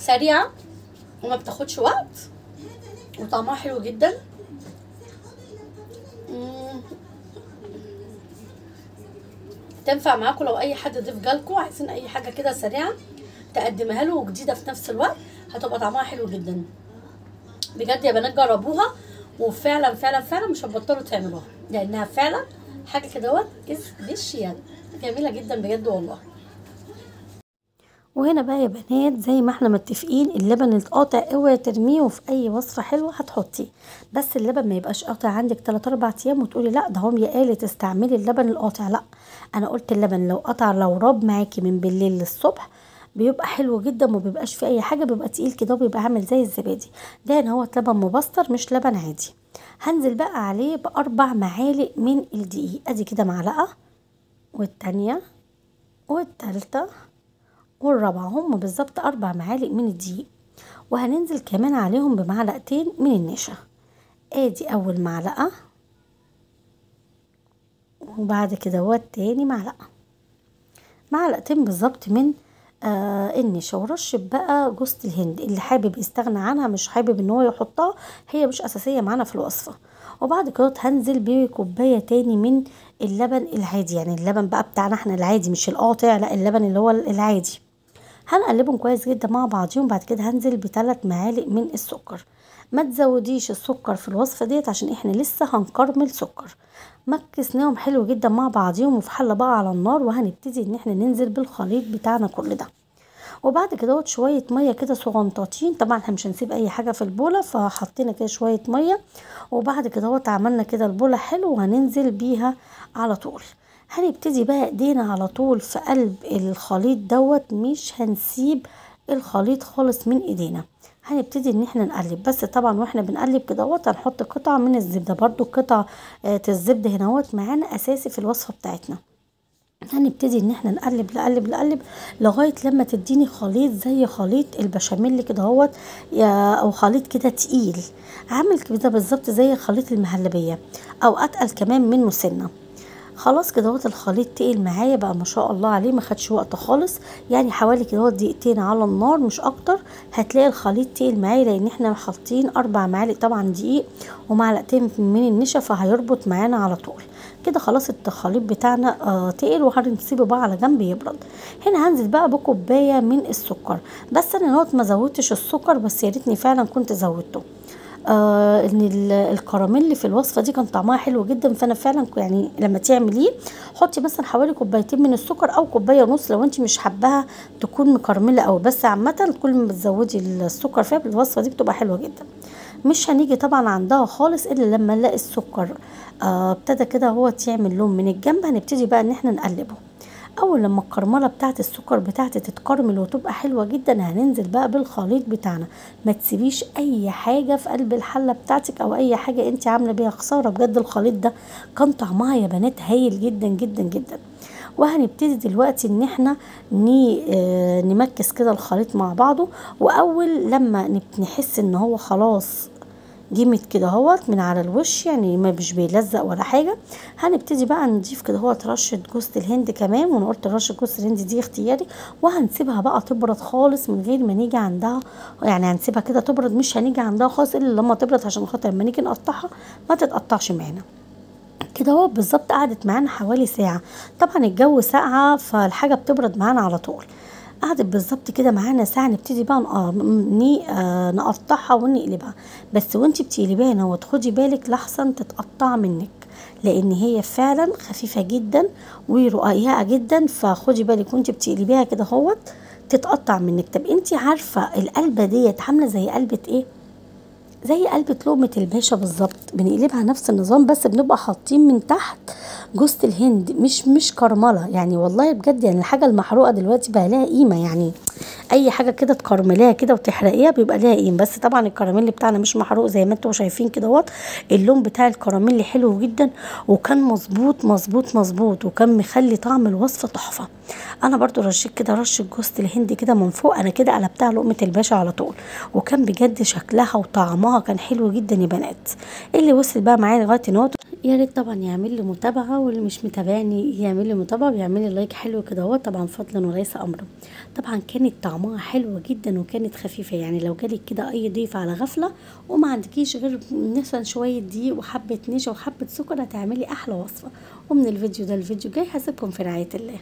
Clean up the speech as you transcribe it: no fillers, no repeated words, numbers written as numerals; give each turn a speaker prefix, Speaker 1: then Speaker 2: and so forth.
Speaker 1: سريعه وما بتاخدش وقت وطعمها حلو جدا. تنفع معاكم لو اي حد ضيف جالكم عايزين اي حاجه كده سريعه تقدمها له وجديده في نفس الوقت، هتبقى طعمها حلو جدا بجد يا بنات. جربوها وفعلا فعلا فعلا مش هتبطلوا تعملوها، لانها فعلا حاجه كده ديش يعني جميله جدا بجد والله.
Speaker 2: وهنا بقى يا بنات زي ما احنا متفقين، اللبن القاطع اوعي ترميه وفي اي وصفه حلوه هتحطيه، بس اللبن ما يبقاش قاطع عندك 3 4 ايام وتقولي لا ده هم قالت استعملي اللبن القاطع. لا، انا قلت اللبن لو قطع لو راب معاكي من بالليل للصبح بيبقى حلو جدا وما بيبقاش فيه اي حاجه، بيبقى تقيل كده وبيبقى عامل زي الزبادي. ده ان هو لبن مبستر مش لبن عادي. هنزل بقى عليه ب4 معالق من الدقيق، ادي كده معلقه والتانيه والتالته والرابعه، هم بالظبط 4 معالق من الدقيق. وهننزل كمان عليهم بمعلقتين من النشا، ادي اول معلقه وبعد كده تاني معلقتين بالظبط من النشا. ورشب بقى جوزة الهند، اللي حابب يستغنى عنها مش حابب ان هو يحطها، هي مش اساسيه معانا في الوصفه. وبعد كده هنزل بكوبايه تاني من اللبن العادي، يعني اللبن بقى بتاعنا احنا العادي مش القاطع، لا اللبن اللي هو العادي. هنقلبهم كويس جدا مع بعضيهم. بعد كده هنزل ب3 معالق من السكر. ما تزوديش السكر في الوصفه ديت عشان احنا لسه هنكرمل سكر. مكسناهم حلو جدا مع بعضيهم وفي حله بقى على النار، وهنبتدي ان احنا ننزل بالخليط بتاعنا كل ده. وبعد كده شويه ميه كده صغنطاطين، طبعا احنا مش هنسيب اي حاجه في البوله فحطينا كده شويه ميه. وبعد كده عملنا كده البوله حلو وهننزل بيها على طول. هنبتدي بقى ايدينا على طول في قلب الخليط مش هنسيب الخليط خالص من ايدينا. هنبتدي ان احنا نقلب، بس طبعا واحنا بنقلب كده هنحط قطعه من الزبده، برضو قطعه الزبده هنا معانا اساسي في الوصفه بتاعتنا. هنبتدي ان احنا نقلب لغايه لما تديني خليط زي خليط البشاميل كده او خليط كده تقيل، عامل كده بالظبط زي خليط المهلبيه او اتقل كمان منه سنه. خلاص كده الخليط تقل معايا بقى ما شاء الله عليه، ما خدش وقت خالص، يعني حوالي كده دقيقتين على النار مش اكتر هتلاقي الخليط تقل معايا، لان احنا حاطين 4 معالق طبعا دقيق ومعلقتين من النشا، فهيربط معانا على طول كده. خلاص الخليط بتاعنا تقل وهنسيبه بقى على جنب يبرد. هنا هنزل بقى بكوبايه من السكر، بس انا ما زودتش السكر، بس يا ريتني فعلا كنت زودته. ان الكراميل في الوصفه دي كان طعمها حلو جدا، فانا فعلا يعني لما تعمليه حطي مثلا حوالي كوبايتين من السكر او كوبايه ونص لو انت مش حباها تكون مكرمله قوي، بس عامه كل ما بتزودي السكر فيها الوصفه دي بتبقى حلوه جدا. مش هنيجي طبعا عندها خالص الا لما نلاقي السكر ابتدى كده يعمل لون من الجنب، هنبتدي بقى ان احنا نقلبه. اول لما الكرمله بتاعت السكر بتاعتي تتكرمل وتبقى حلوه جدا هننزل بقى بالخليط بتاعنا. ما تسيبيش اي حاجه في قلب الحله بتاعتك او اي حاجه انت عامله بيها خساره، بجد الخليط ده كان طعمها يا بنات هايل جدا جدا جدا. وهنبتدي دلوقتي ان احنا نمكس كده الخليط مع بعضه. واول لما نحس ان هو خلاص جمد كده من على الوش، يعني ما مش بيلزق ولا حاجه، هنبتدي بقى نضيف كده رشه جوز الهند كمان. وانا قلت رشه جوز الهند دي اختياري، وهنسيبها بقى تبرد خالص من غير ما نيجي عندها، يعني هنسيبها كده تبرد مش هنيجي عندها خالص الا لما تبرد عشان خاطر لما نيجي نقطعها ما تتقطعش معانا كده. بالظبط قعدت معانا حوالي ساعه، طبعا الجو ساقعه فالحاجه بتبرد معانا على طول. قعدت بالظبط كده معانا ساعه، نبتدي بقى نقطعها ونقلبها، بس وانتي بتقلبيها هنا خدي بالك لحسن تتقطع منك، لان هي فعلا خفيفه جدا ورقيقه جدا، فخدي بالك وانتي بتقلبيها كده تتقطع منك. طب انتي عارفه القلبه ديت عامله زي قلبه ايه؟ زي قلبة لقمة الباشا بالظبط، بنقلبها نفس النظام، بس بنبقى حاطين من تحت جوزة الهند مش كرمله، يعني والله بجد يعني الحاجه المحروقه دلوقتي بقى لها قيمه، يعني اي حاجه كده تكرمليها كده وتحرقيها بيبقى لها قيمه. بس طبعا الكراميل بتاعنا مش محروق زي ما انتم شايفين كده اللون بتاع الكراميل حلو جدا وكان مظبوط مظبوط مظبوط، وكان مخلي طعم الوصفه تحفه. انا برضو رشيت كده رشه جوزة الهند كده من فوق، انا كده قلبتها لقمه الباشا على طول، وكان بجد شكلها وطعمها كان حلو جدا يا بنات. اللي وصل بقى معايا لغايه يا ريت طبعا يعمل لي متابعه، واللي مش متابعني يعمل لي متابعه ويعمل لي لايك حلو كده اهو، طبعا فضلا وليس امرا. طبعا كانت طعمها حلوه جدا وكانت خفيفه، يعني لو جالك كده اي ضيف على غفله وما عندكيش غير مثلا شويه دقيق وحبه نشا وحبه سكر، هتعملي احلى وصفه. ومن الفيديو ده الفيديو جاي هسيبكم في رعايه الله.